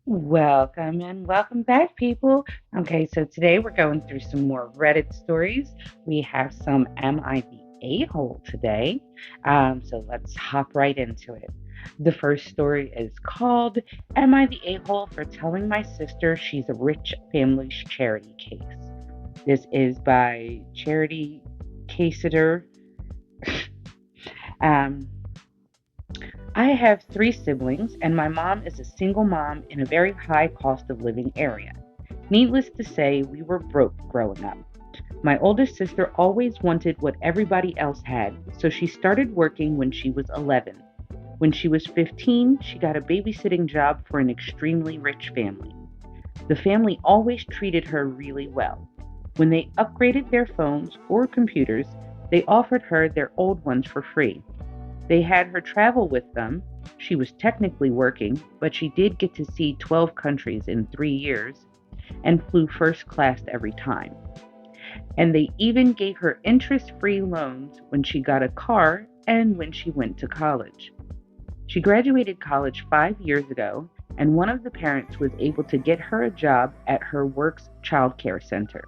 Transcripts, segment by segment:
Welcome and welcome back, people. Okay, so today we're going through some more Reddit stories. We have some Am I the A hole today? So let's hop right into it. The first story is called Am I the A hole for telling my sister she's a rich family's charity case? This is by Charity Casiter. Um, I have three siblings, and my mom is a single mom in a very high cost of living area. Needless to say, we were broke growing up. My oldest sister always wanted what everybody else had, so she started working when she was 11. When she was 15, she got a babysitting job for an extremely rich family. The family always treated her really well. When they upgraded their phones or computers, they offered her their old ones for free. They had her travel with them. She was technically working, but she did get to see 12 countries in 3 years and flew first class every time. And they even gave her interest free loans when she got a car and when she went to college. She graduated college 5 years ago, and one of the parents was able to get her a job at her work's child care center.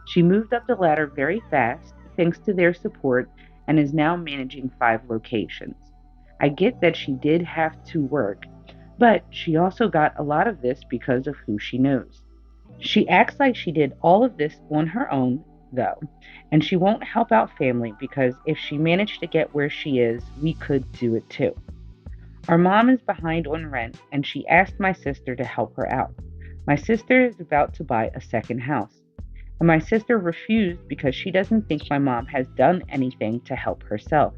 She moved up the ladder very fast, thanks to their support, and is now managing 5 locations. I get that she did have to work, but she also got a lot of this because of who she knows. She acts like she did all of this on her own, though, and she won't help out family because if she managed to get where she is, we could do it too. Our mom is behind on rent, and she asked my sister to help her out. My sister is about to buy a second house, and my sister refused because she doesn't think my mom has done anything to help herself.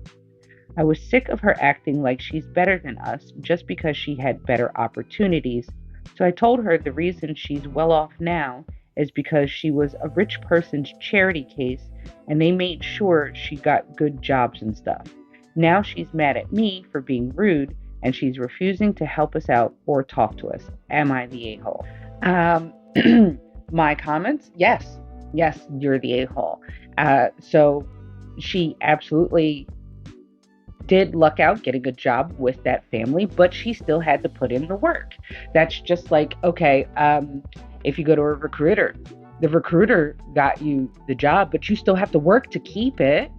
I was sick of her acting like she's better than us just because she had better opportunities, so I told her the reason she's well off now is because she was a rich person's charity case and they made sure she got good jobs and stuff. Now she's mad at me for being rude and she's refusing to help us out or talk to us. Am I the a hole? Um, my comments? Yes. Yes, you're the a hole. So she absolutely did luck out, get a good job with that family, but she still had to put in the work. That's just like, okay, if you go to a recruiter, the recruiter got you the job, but you still have to work to keep it.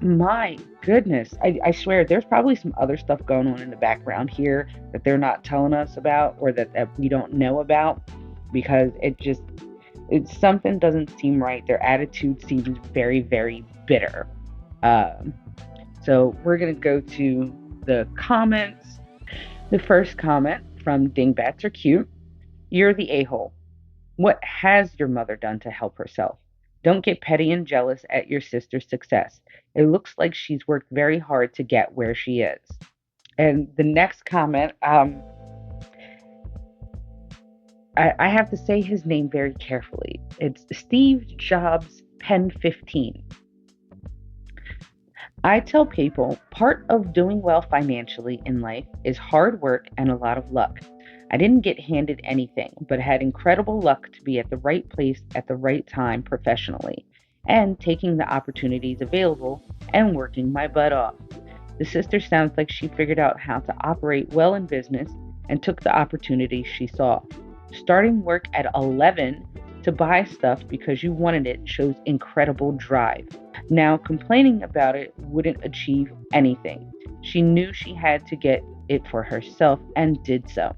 My goodness, I swear there's probably some other stuff going on in the background here that they're not telling us about or that we don't know about because something doesn't seem right. Their attitude seems very, very bitter. Um, so we're going to go to the comments. The first comment from Dingbats Are Cute. You're the a hole. What has your mother done to help herself? Don't get petty and jealous at your sister's success. It looks like she's worked very hard to get where she is. And the next comment, I have to say his name very carefully. It's Steve Jobs Pen 15. I tell people part of doing well financially in life is hard work and a lot of luck. I didn't get handed anything, but had incredible luck to be at the right place at the right time professionally, and taking the opportunities available and working my butt off. The sister sounds like she figured out how to operate well in business and took the opportunities she saw. Starting work at 11 to buy stuff because you wanted it shows incredible drive. Now, complaining about it wouldn't achieve anything. She knew she had to get it for herself and did so.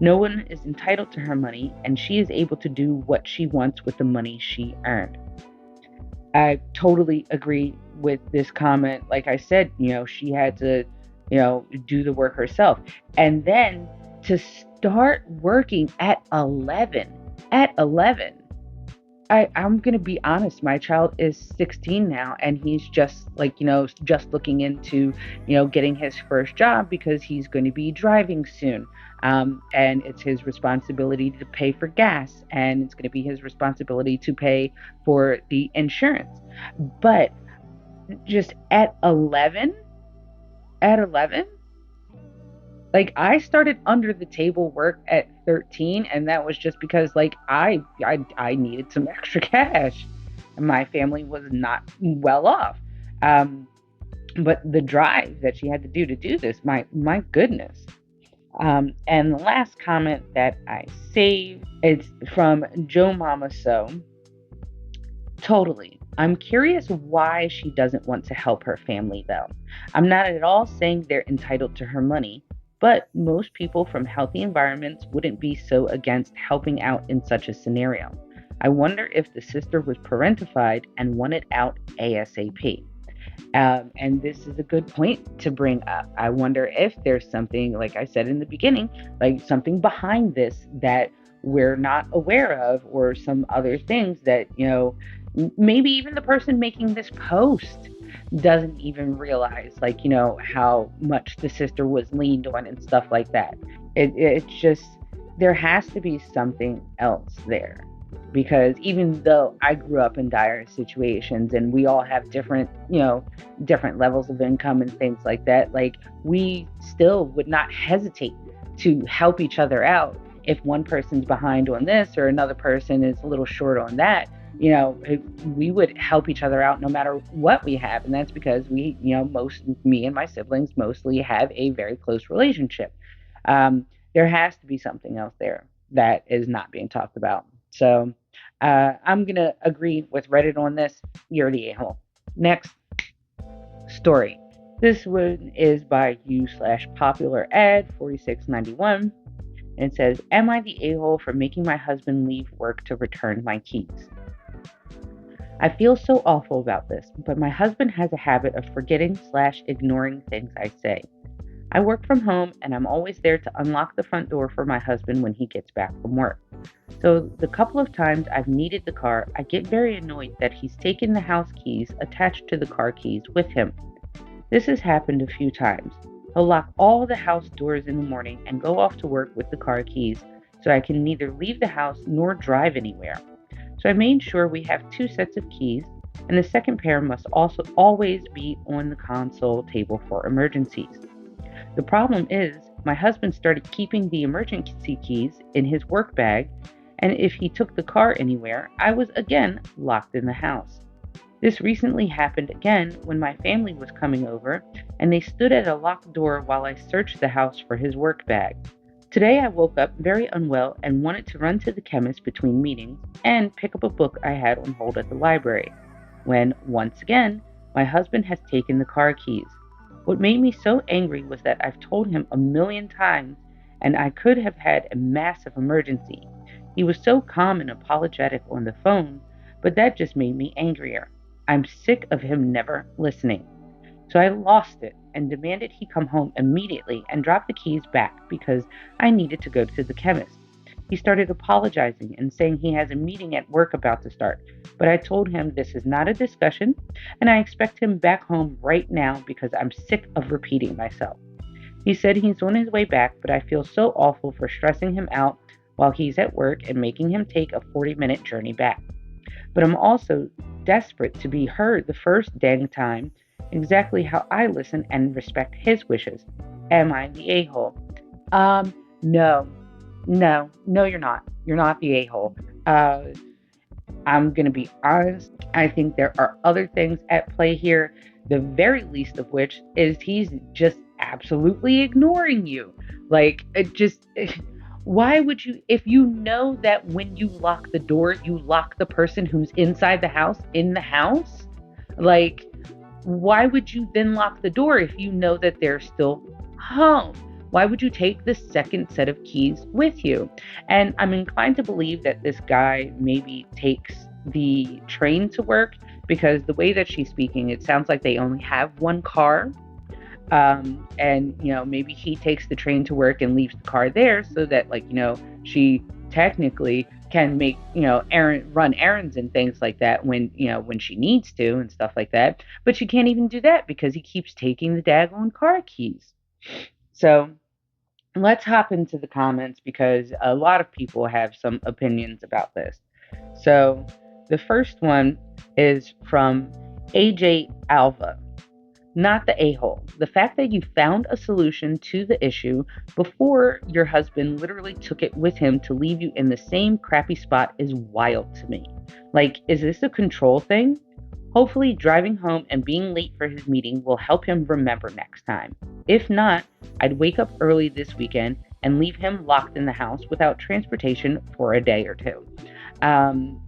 No one is entitled to her money, and she is able to do what she wants with the money she earned. I totally agree with this comment. Like I said, she had to, do the work herself. And then to start working at 11, at 11, I'm going to be honest. My child is 16 now, and he's just like, just looking into, getting his first job because he's going to be driving soon. And it's his responsibility to pay for gas, and it's going to be his responsibility to pay for the insurance. But just at 11, like I started under the table work at 13 and that was just because like I needed some extra cash and my family was not well off. Um but the drive that she had to do this, my goodness. And the last comment that I saved, it's from Joe Mama So. Totally. I'm curious why she doesn't want to help her family, though. I'm not at all saying they're entitled to her money, but most people from healthy environments wouldn't be so against helping out in such a scenario. I wonder if the sister was parentified and wanted out ASAP. And this is a good point to bring up. I wonder if there's something, like I said in the beginning, like something behind this that we're not aware of, or some other things that, maybe even the person making this post doesn't even realize, like, how much the sister was leaned on and stuff like that. It's just, there has to be something else there, because even though I grew up in dire situations and we all have different, different levels of income and things like that, like, we still would not hesitate to help each other out if one person's behind on this or another person is a little short on that. We would help each other out no matter what we have. And that's because me and my siblings mostly have a very close relationship. There has to be something else there that is not being talked about. So I'm going to agree with Reddit on this. You're the a-hole. Next story. This one is by u/popular ad 4691. And it says, "Am I the a-hole for making my husband leave work to return my keys? I feel so awful about this, but my husband has a habit of forgetting/ignoring things I say. I work from home and I'm always there to unlock the front door for my husband when he gets back from work. So the couple of times I've needed the car, I get very annoyed that he's taken the house keys attached to the car keys with him. This has happened a few times. He'll lock all the house doors in the morning and go off to work with the car keys, so I can neither leave the house nor drive anywhere. So I made sure we have 2 sets of keys, and the second pair must also always be on the console table for emergencies. The problem is, my husband started keeping the emergency keys in his work bag, and if he took the car anywhere, I was again locked in the house. This recently happened again when my family was coming over, and they stood at a locked door while I searched the house for his work bag. Today I woke up very unwell and wanted to run to the chemist between meetings and pick up a book I had on hold at the library, when, once again, my husband has taken the car keys. What made me so angry was that I've told him a million times, and I could have had a massive emergency. He was so calm and apologetic on the phone, but that just made me angrier. I'm sick of him never listening. So I lost it and demanded he come home immediately and drop the keys back because I needed to go to the chemist. He started apologizing and saying he has a meeting at work about to start, but I told him this is not a discussion and I expect him back home right now because I'm sick of repeating myself. He said he's on his way back, but I feel so awful for stressing him out while he's at work and making him take a 40-minute journey back. But I'm also desperate to be heard the first dang time exactly how I listen and respect his wishes. Am I the a-hole? No. No, you're not. You're not the a-hole. Uh, I'm going to be honest. I think there are other things at play here, the very least of which is he's just absolutely ignoring you. Like, why would you, if you know that when you lock the door, you lock the person who's inside the house in the house? Like, why would you then lock the door if you know that they're still home? Why would you take the second set of keys with you? And I'm inclined to believe that this guy maybe takes the train to work, because the way that she's speaking, it sounds like they only have one car. And maybe he takes the train to work and leaves the car there so that, like, she technically can make, run errands and things like that when she needs to and stuff like that. But she can't even do that because he keeps taking the daggone car keys. So let's hop into the comments because a lot of people have some opinions about this. So the first one is from AJ Alva. Not the a-hole. The fact that you found a solution to the issue before your husband literally took it with him to leave you in the same crappy spot is wild to me. Like, is this a control thing? Hopefully, driving home and being late for his meeting will help him remember next time. If not, I'd wake up early this weekend and leave him locked in the house without transportation for a day or two. Um,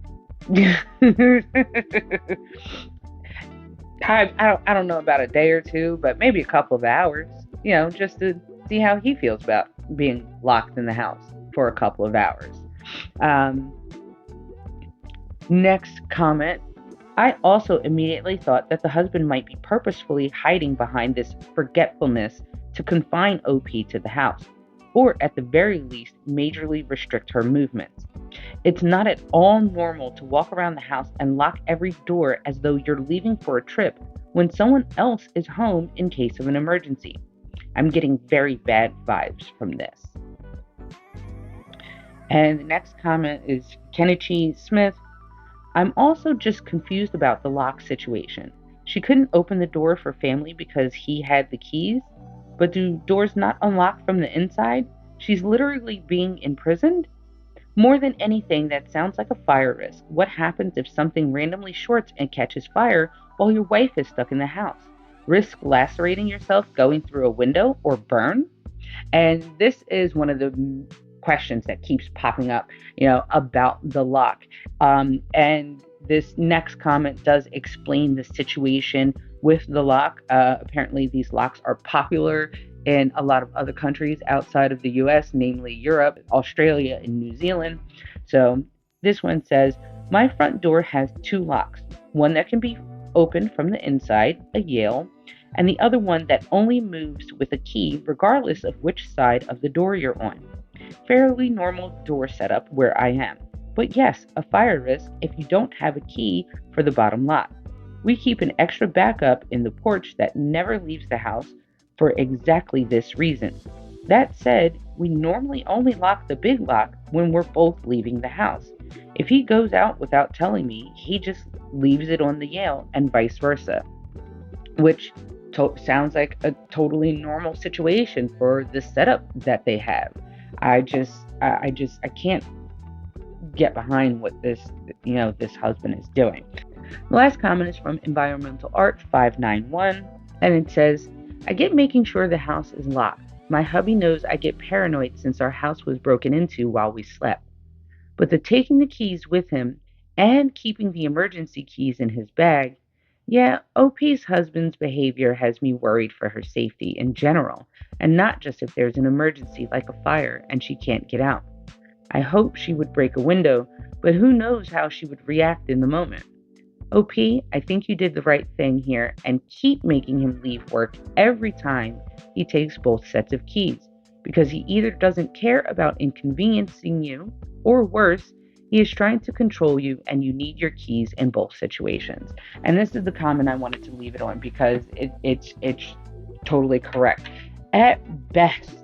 I don't know about a day or two, but maybe a couple of hours, just to see how he feels about being locked in the house for a couple of hours. Um, Next comment. I also immediately thought that the husband might be purposefully hiding behind this forgetfulness to confine OP to the house, or at the very least, majorly restrict her movements. It's not at all normal to walk around the house and lock every door as though you're leaving for a trip when someone else is home in case of an emergency. I'm getting very bad vibes from this. And the next comment is Kenichi Smith. I'm also just confused about the lock situation. She couldn't open the door for family because he had the keys, but do doors not unlock from the inside? She's literally being imprisoned? More than anything, that sounds like a fire risk. What happens if something randomly shorts and catches fire while your wife is stuck in the house? Risk lacerating yourself going through a window or burn? And this is one of the questions that keeps popping up, about the lock. And this next comment does explain the situation with the lock. Apparently, these locks are popular in a lot of other countries outside of the US, namely Europe, Australia, and New Zealand. So this one says, my front door has two locks, one that can be opened from the inside, a Yale, and the other one that only moves with a key regardless of which side of the door you're on. Fairly normal door setup where I am. But yes, a fire risk if you don't have a key for the bottom lock. We keep an extra backup in the porch that never leaves the house for exactly this reason. That said, we normally only lock the big lock when we're both leaving the house. If he goes out without telling me, he just leaves it on the Yale and vice versa, which sounds like a totally normal situation for the setup that they have. I can't get behind what this husband is doing. The last comment is from Environmental Art 591, and it says, I get making sure the house is locked. My hubby knows I get paranoid since our house was broken into while we slept. But the taking the keys with him and keeping the emergency keys in his bag, yeah, OP's husband's behavior has me worried for her safety in general, and not just if there's an emergency like a fire and she can't get out. I hope she would break a window, but who knows how she would react in the moment. OP, I think you did the right thing here and keep making him leave work every time he takes both sets of keys, because he either doesn't care about inconveniencing you, or worse, he is trying to control you and you need your keys in both situations. And this is the comment I wanted to leave it on because it's totally correct. At best,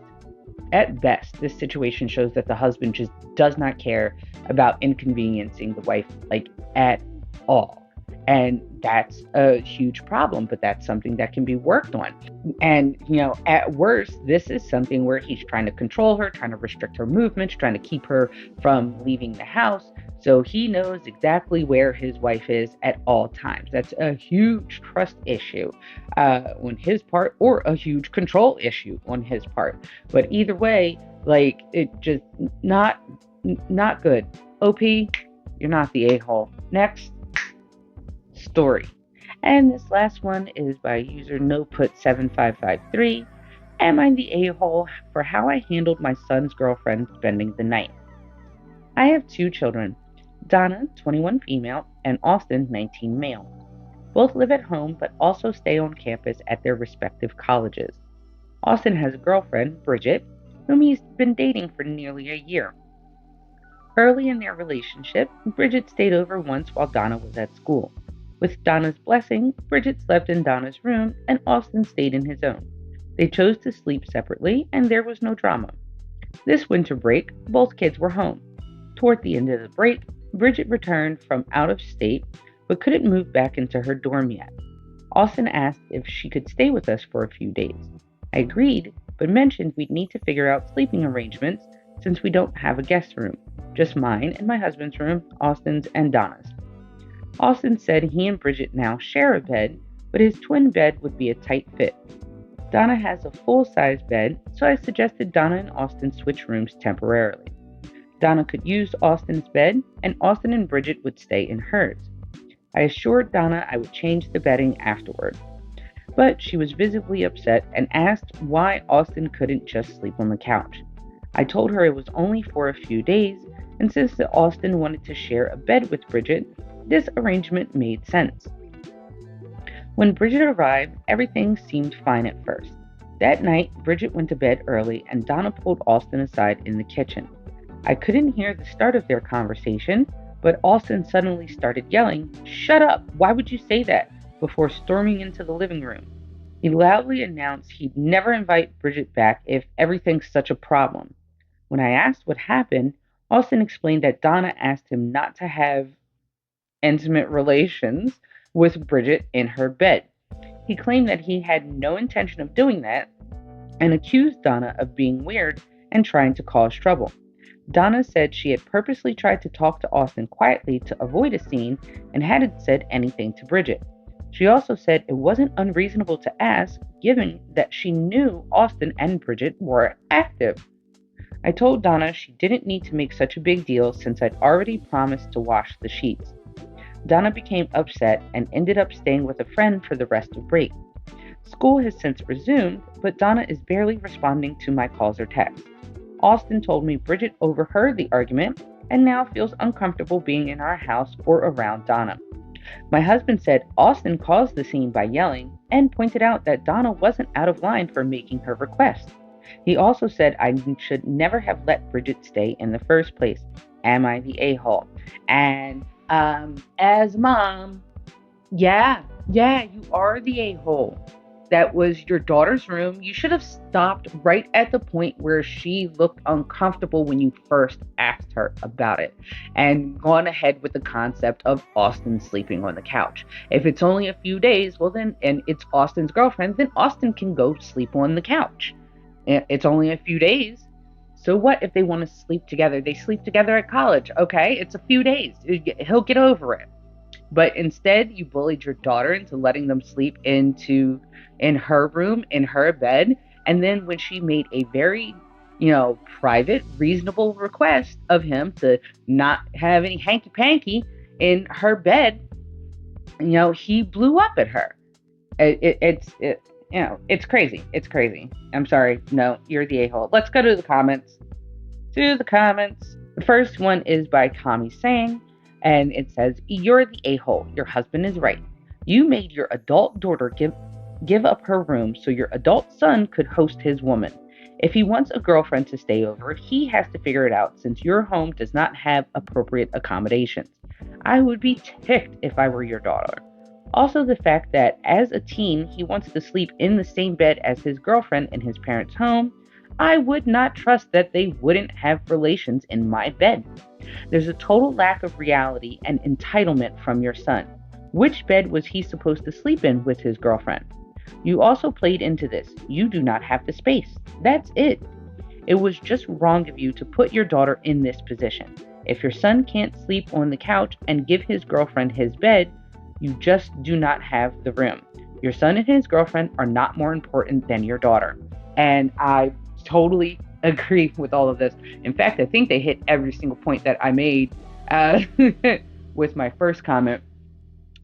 this situation shows that the husband just does not care about inconveniencing the wife, like, at all. And that's a huge problem, but that's something that can be worked on. And, at worst, this is something where he's trying to control her, trying to restrict her movements, trying to keep her from leaving the house. So he knows exactly where his wife is at all times. That's a huge trust issue on his part, or a huge control issue on his part. But either way, like, it just not good. OP, you're not the a-hole. Next story. And this last one is by user NoPut7553. Am I the a-hole for how I handled my son's girlfriend spending the night? I have two children, Donna, 21 female, and Austin, 19 male. Both live at home but also stay on campus at their respective colleges. Austin has a girlfriend, Bridget, whom he's been dating for nearly a year. Early in their relationship, Bridget stayed over once while Donna was at school. With Donna's blessing, Bridget slept in Donna's room and Austin stayed in his own. They chose to sleep separately and there was no drama. This winter break, both kids were home. Toward the end of the break, Bridget returned from out of state but couldn't move back into her dorm yet. Austin asked if she could stay with us for a few days. I agreed, but mentioned we'd need to figure out sleeping arrangements since we don't have a guest room, just mine and my husband's room, Austin's and Donna's. Austin said he and Bridget now share a bed, but his twin bed would be a tight fit. Donna has a full-size bed, so I suggested Donna and Austin switch rooms temporarily. Donna could use Austin's bed, and Austin and Bridget would stay in hers. I assured Donna I would change the bedding afterward, but she was visibly upset and asked why Austin couldn't just sleep on the couch. I told her it was only for a few days, and since Austin wanted to share a bed with Bridget, this arrangement made sense. When Bridget arrived, everything seemed fine at first. That night, Bridget went to bed early and Donna pulled Austin aside in the kitchen. I couldn't hear the start of their conversation, but Austin suddenly started yelling, "Shut up! Why would you say that?" before storming into the living room. He loudly announced he'd never invite Bridget back if everything's such a problem. When I asked what happened, Austin explained that Donna asked him not to have intimate relations with Bridget in her bed. He claimed that he had no intention of doing that and accused Donna of being weird and trying to cause trouble. Donna said she had purposely tried to talk to Austin quietly to avoid a scene and hadn't said anything to Bridget. She also said it wasn't unreasonable to ask, given that she knew Austin and Bridget were active. I told Donna she didn't need to make such a big deal since I'd already promised to wash the sheets. Donna became upset and ended up staying with a friend for the rest of break. School has since resumed, but Donna is barely responding to my calls or texts. Austin told me Bridget overheard the argument and now feels uncomfortable being in our house or around Donna. My husband said Austin caused the scene by yelling and pointed out that Donna wasn't out of line for making her request. He also said I should never have let Bridget stay in the first place. Am I the a-hole? And as mom, yeah, you are the a-hole. That was your daughter's room. You should have stopped right at the point where she looked uncomfortable when you first asked her about it and gone ahead with the concept of Austin sleeping on the couch. If it's only a few days, well then, and it's Austin's girlfriend, then Austin can go sleep on the couch. It's only a few days. So what if they want to sleep together? They sleep together at college. Okay, it's a few days. He'll get over it. But instead, you bullied your daughter into letting them sleep in her room, in her bed. And then when she made a very, private, reasonable request of him to not have any hanky panky in her bed, he blew up at her. It's crazy. It's crazy. I'm sorry. No, you're the a-hole. Let's go to the comments. The first one is by Kami Sang, and it says, "You're the a-hole. Your husband is right. You made your adult daughter give up her room so your adult son could host his woman. If he wants a girlfriend to stay over, he has to figure it out since your home does not have appropriate accommodations. I would be ticked if I were your daughter. Also, the fact that as a teen, he wants to sleep in the same bed as his girlfriend in his parents' home, I would not trust that they wouldn't have relations in my bed. There's a total lack of reality and entitlement from your son. Which bed was he supposed to sleep in with his girlfriend? You also played into this. You do not have the space. That's it. It was just wrong of you to put your daughter in this position. If your son can't sleep on the couch and give his girlfriend his bed, you just do not have the room. Your son and his girlfriend are not more important than your daughter." And I totally agree with all of this. In fact, I think they hit every single point that I made with my first comment.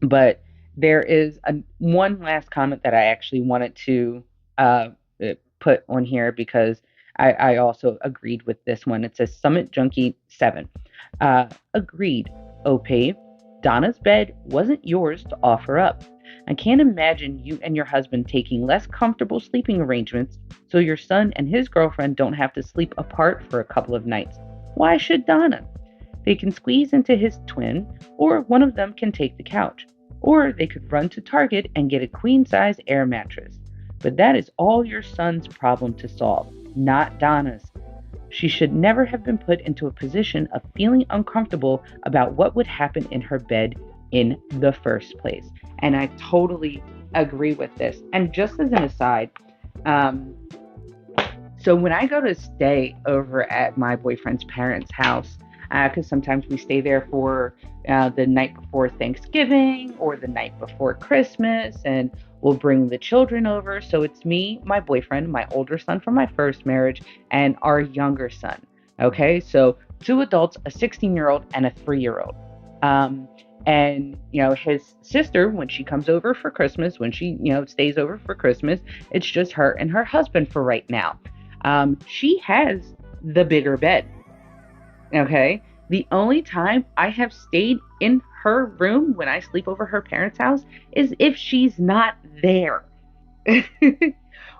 But there is one last comment that I actually wanted to put on here because I also agreed with this one. It says Summit Junkie 7. Agreed, OP. Donna's bed wasn't yours to offer up. I can't imagine you and your husband taking less comfortable sleeping arrangements so your son and his girlfriend don't have to sleep apart for a couple of nights. Why should Donna? They can squeeze into his twin, or one of them can take the couch. Or they could run to Target and get a queen-size air mattress. But that is all your son's problem to solve, not Donna's. She should never have been put into a position of feeling uncomfortable about what would happen in her bed in the first place. And I totally agree with this. And just as an aside, so when I go to stay over at my boyfriend's parents' house, because sometimes we stay there for the night before Thanksgiving or the night before Christmas, and we'll bring the children over. So it's me, my boyfriend, my older son from my first marriage, and our younger son. Okay, so two adults, a 16-year-old and a 3-year-old. Um, and his sister, when she comes over for Christmas, when she stays over for Christmas, it's just her and her husband for right now. She has the bigger bed. Okay. The only time I have stayed in her room when I sleep over her parents' house is if she's not there.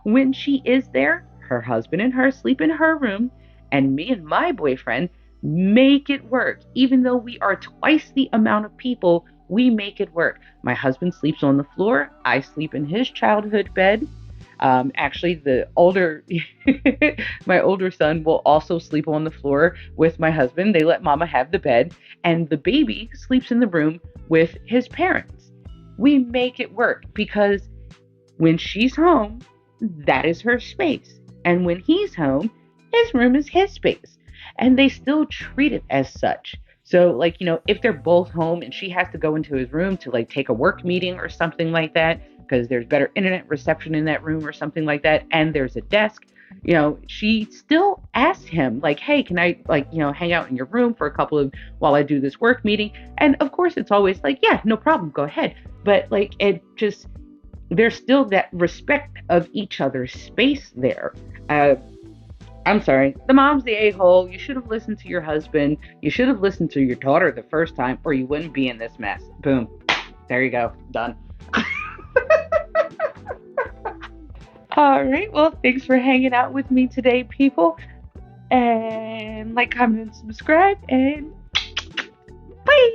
When she is there, her husband and her sleep in her room, and me and my boyfriend make it work. Even though we are twice the amount of people, we make it work. My husband sleeps on the floor, I sleep in his childhood bed. Actually, my older son will also sleep on the floor with my husband. They let mama have the bed, and the baby sleeps in the room with his parents. We make it work because when she's home, that is her space. And when he's home, his room is his space. And they still treat it as such. So, like, if they're both home and she has to go into his room to like take a work meeting or something like that, because there's better internet reception in that room or something like that, and there's a desk, she still asks him, like, hey, can I, like, hang out in your room for a couple of while I do this work meeting? And of course, it's always like, yeah, no problem, go ahead. But like, it just, there's still that respect of each other's space there. Uh, I'm sorry. The mom's the a-hole. You should have listened to your husband. You should have listened to your daughter the first time, or you wouldn't be in this mess. Boom. There you go. Done. All right. Well, thanks for hanging out with me today, people. And like, comment, and subscribe. And bye.